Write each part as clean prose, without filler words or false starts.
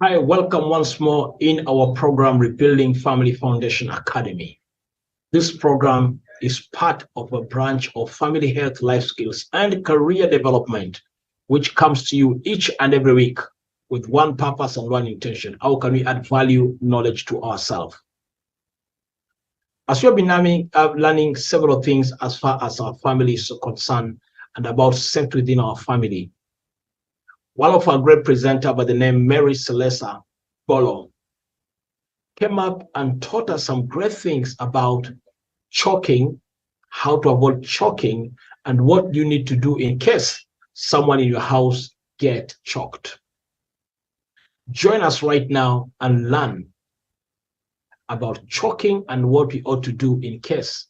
Hi, welcome once more in our program, Rebuilding Family Foundation Academy. This program is part of a branch of Family Health, Life Skills, and Career Development, which comes to you each and every week with one purpose and one intention. How can we add value, knowledge to ourselves? As we have been learning several things as far as our family is concerned and about safety within our family, one of our great presenters by the name Mary Selesa Bolo came up and taught us some great things about choking, how to avoid choking, and what you need to do in case someone in your house get choked. Join us right now and learn about choking and what we ought to do in case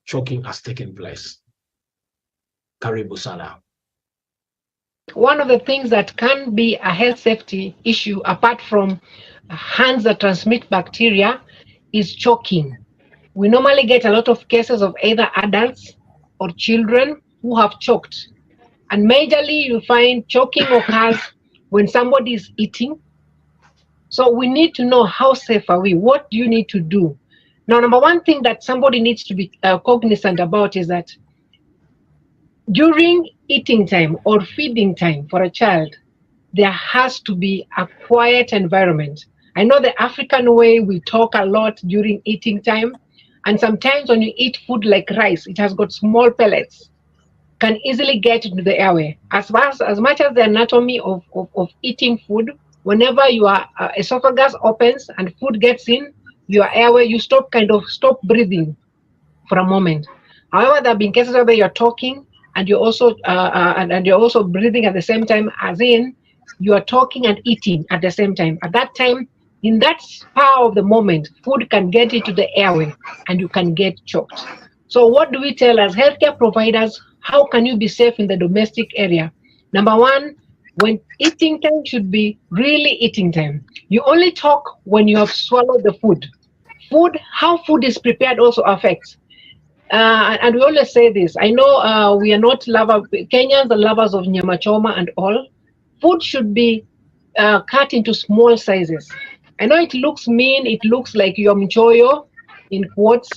choking has taken place. Karibu sana. One of the things that can be a health safety issue, apart from hands that transmit bacteria, is choking. We normally get a lot of cases of either adults or children who have choked. And majorly, you find choking occurs when somebody is eating. So we need to know how safe are we? What do you need to do? Now, number one thing that somebody needs to be cognizant about is that during eating time or feeding time for a child, there has to be a quiet environment. I know the African way, we talk a lot during eating time, and sometimes when you eat food like rice, it has got small pellets, can easily get into the airway. As much as the anatomy of eating food, whenever your esophagus opens and food gets in your airway, you stop breathing for a moment. However, there have been cases where you're talking and you're also and you're also breathing at the same time, as in you are talking and eating at the same time. At that time, in that spur of the moment, food can get into the airway and you can get choked. So what do we tell as healthcare providers? How can you be safe in the domestic area? Number one, when eating time should be really eating time. You only talk when you have swallowed the food. How food is prepared also affects. And we always say this. I know we are not Kenyans are lovers of nyama choma and all. Food should be cut into small sizes. I know it looks mean. It looks like your mchoyo, in quotes,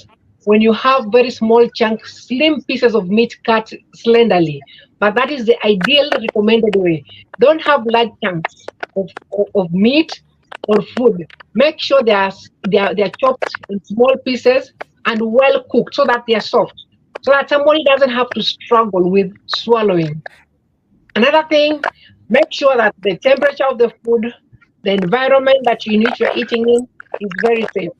when you have very small chunks, slim pieces of meat cut slenderly. But that is the ideal recommended way. Don't have large chunks of meat or food. Make sure they are chopped in small pieces and well cooked so that they are soft, so that somebody doesn't have to struggle with swallowing. Another thing, make sure that the temperature of the food, the environment that in which you're eating in is very safe.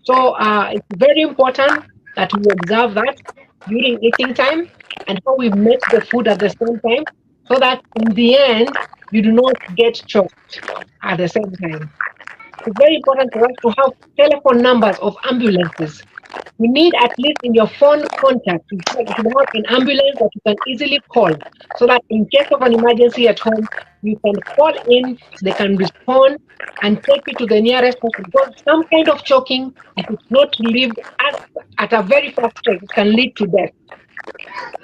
So it's very important that we observe that during eating time and how we mix the food at the same time so that in the end you do not get choked at the same time. It's very important for us to have telephone numbers of ambulances. You need at least in your phone contact to have an ambulance that you can easily call so that in case of an emergency at home, you can call in, they can respond and take you to the nearest hospital. Because some kind of choking, if it's not relieved at a very fast rate, it can lead to death.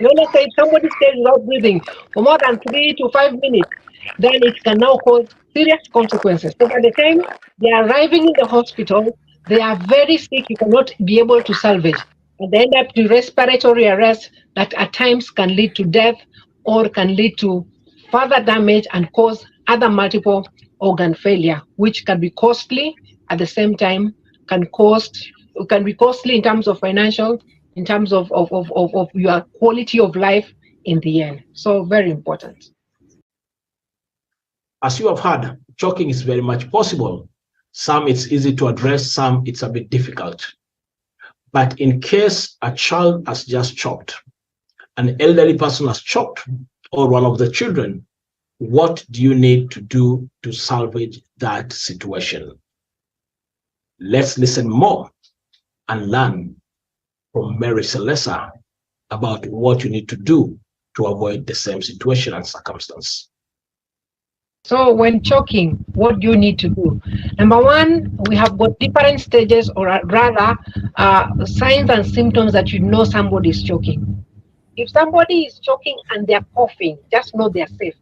You know, say if somebody stays without breathing for more than 3 to 5 minutes, then it can now cause serious consequences. So by the time they are arriving in the hospital, they are very sick, you cannot be able to salvage. And they end up to respiratory arrest that at times can lead to death or can lead to further damage and cause other multiple organ failure, which can be costly at the same time, can be costly in terms of financial, in terms of your quality of life in the end. So very important. As you have heard, choking is very much possible. Some it's easy to address, some it's a bit difficult. But in case a child has just choked, an elderly person has choked, or one of the children, what do you need to do to salvage that situation? Let's listen more and learn from Mary Selesa about what you need to do to avoid the same situation and circumstance. So when choking, what do you need to do? Number one, we have got different stages, or rather signs and symptoms that you know somebody is choking. If somebody is choking and they're coughing, just know they're safe.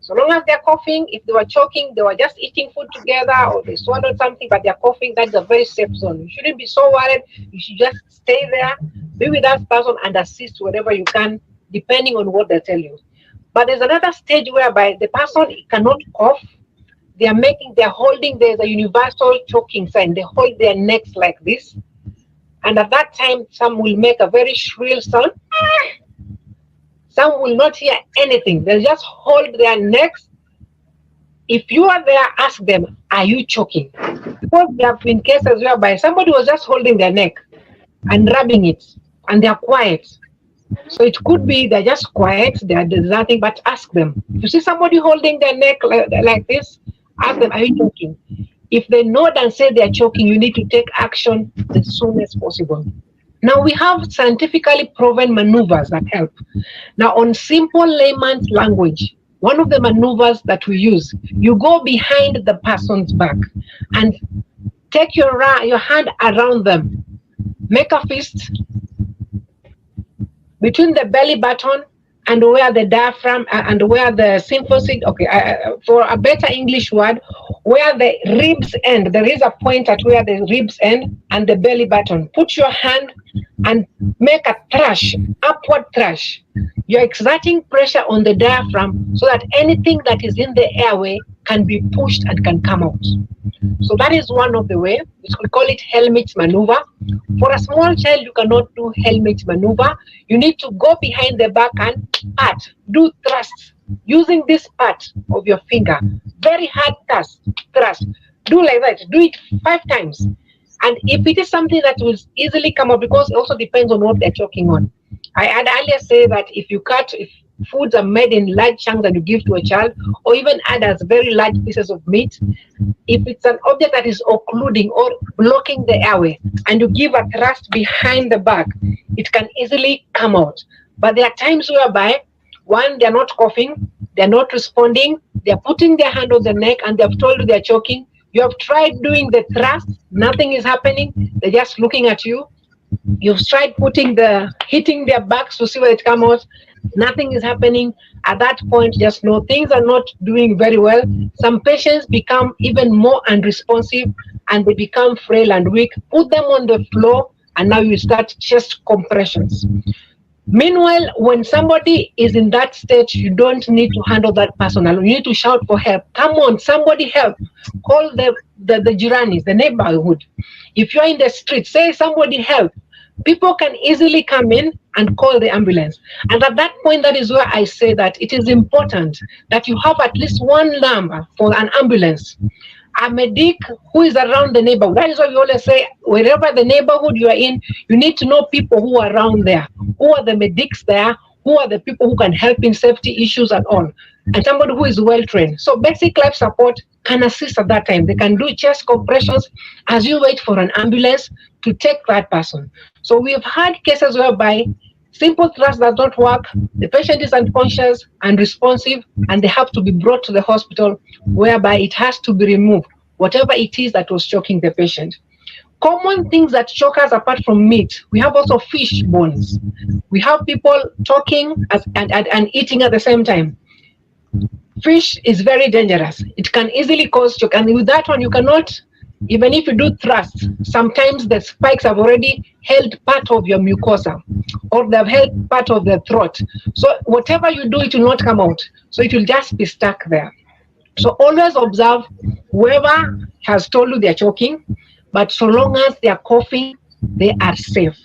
So long as they're coughing, if they were choking, they were just eating food together or they swallowed something, but they're coughing, that's a very safe zone. You shouldn't be so worried. You should just stay there, be with that person and assist wherever you can, depending on what they tell you. But there's another stage whereby the person cannot cough. They're holding, there's a universal choking sign. They hold their necks like this. And at that time, some will make a very shrill sound. Some will not hear anything. They'll just hold their necks. If you are there, ask them, are you choking? Because there have been cases whereby somebody was just holding their neck and rubbing it, and they're quiet. So it could be they're just quiet, there's nothing, but ask them. If you see somebody holding their neck like this, ask them, are you choking? If they nod and say they're choking, you need to take action as soon as possible. Now we have scientifically proven maneuvers that help. Now on simple layman's language, one of the maneuvers that we use, you go behind the person's back and take your hand around them. Make a fist between the belly button and where the diaphragm and where the symphysis, for a better English word, where the ribs end. There is a point at where the ribs end and the belly button. Put your hand and make a thrush, upward thrush. You're exerting pressure on the diaphragm so that anything that is in the airway can be pushed and can come out. So that is one of the way. We call it helmet maneuver. For a small child, you cannot do helmet maneuver. You need to go behind the back and pat, do thrust, using this part of your finger. Very hard thrust. Do like that. Do it 5 times. And if it is something that will easily come out, because it also depends on what they're choking on. I had earlier said that if foods are made in large chunks and you give to a child, or even others, very large pieces of meat, if it's an object that is occluding or blocking the airway, and you give a thrust behind the back, it can easily come out. But there are times whereby, one, they're not coughing, they're not responding, they're putting their hand on the neck and they've told you they're choking. You have tried doing the thrust, nothing is happening, they're just looking at you. You've tried hitting their backs to see where it comes out, nothing is happening. At that point, just know things are not doing very well. Some patients become even more unresponsive and they become frail and weak. Put them on the floor and now you start chest compressions. Meanwhile, when somebody is in that state, you don't need to handle that person alone. You need to shout for help. Come on, somebody help. Call the Jiranis, the neighborhood. If you're in the street, say somebody help. People can easily come in and call the ambulance. And at that point, that is where I say that it is important that you have at least one number for an ambulance. A medic who is around the neighborhood. That is why we always say, wherever the neighborhood you are in, you need to know people who are around there. Who are the medics there? Who are the people who can help in safety issues and all? And somebody who is well trained. So basic life support can assist at that time. They can do chest compressions as you wait for an ambulance to take that person. So we have had cases whereby simple thrust does not work, the patient is unconscious, unresponsive, and they have to be brought to the hospital, whereby it has to be removed, whatever it is that was choking the patient. Common things that choke us apart from meat, we have also fish bones. We have people talking and eating at the same time. Fish is very dangerous. It can easily cause choke, and with that one you cannot, even if you do thrust, sometimes the spikes have already held part of your mucosa or they've held part of the throat. So whatever you do, it will not come out. So it will just be stuck there. So always observe whoever has told you they're choking, but so long as they're coughing, they are safe.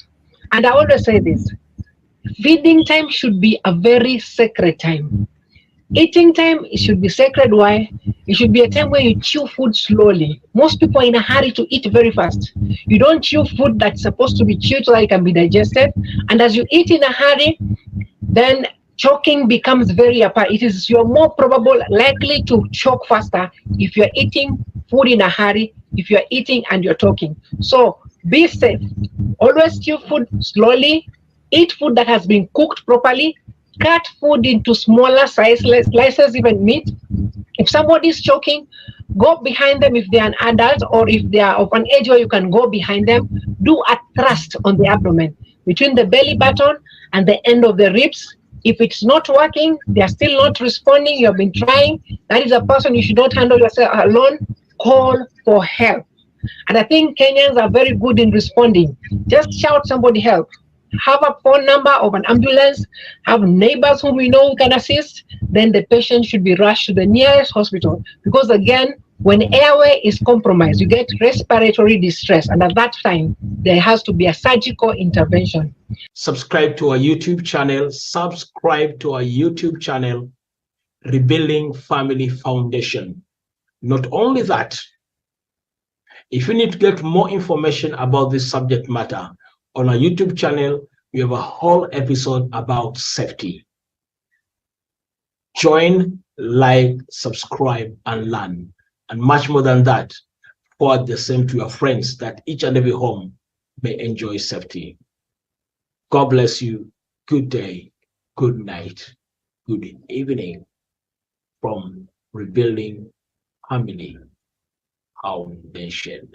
And I always say this, feeding time should be a very sacred time. Eating time, it should be sacred. Why? It should be a time where you chew food slowly. Most people are in a hurry to eat very fast. You don't chew food that's supposed to be chewed so that it can be digested. And as you eat in a hurry, then choking becomes very apparent. You're more likely to choke faster if you're eating food in a hurry, if you're eating and you're talking. So be safe. Always chew food slowly. Eat food that has been cooked properly. Cut food into smaller slices, even meat. If somebody is choking, go behind them if they are an adult, or if they are of an age where you can go behind them. Do a thrust on the abdomen between the belly button and the end of the ribs. If it's not working, they are still not responding, you have been trying, that is a person you should not handle yourself alone. Call for help. And I think Kenyans are very good in responding. Just shout somebody help. Have a phone number of an ambulance, have neighbors whom you know can assist, then the patient should be rushed to the nearest hospital. Because again, when airway is compromised, you get respiratory distress. And at that time, there has to be a surgical intervention. Subscribe to our YouTube channel. Rebuilding Family Foundation. Not only that, if you need to get more information about this subject matter, on our YouTube channel, we have a whole episode about safety. Join, like, subscribe, and learn. And much more than that, forward the same to your friends that each and every home may enjoy safety. God bless you. Good day, good night, good evening from Rebuilding Family Foundation.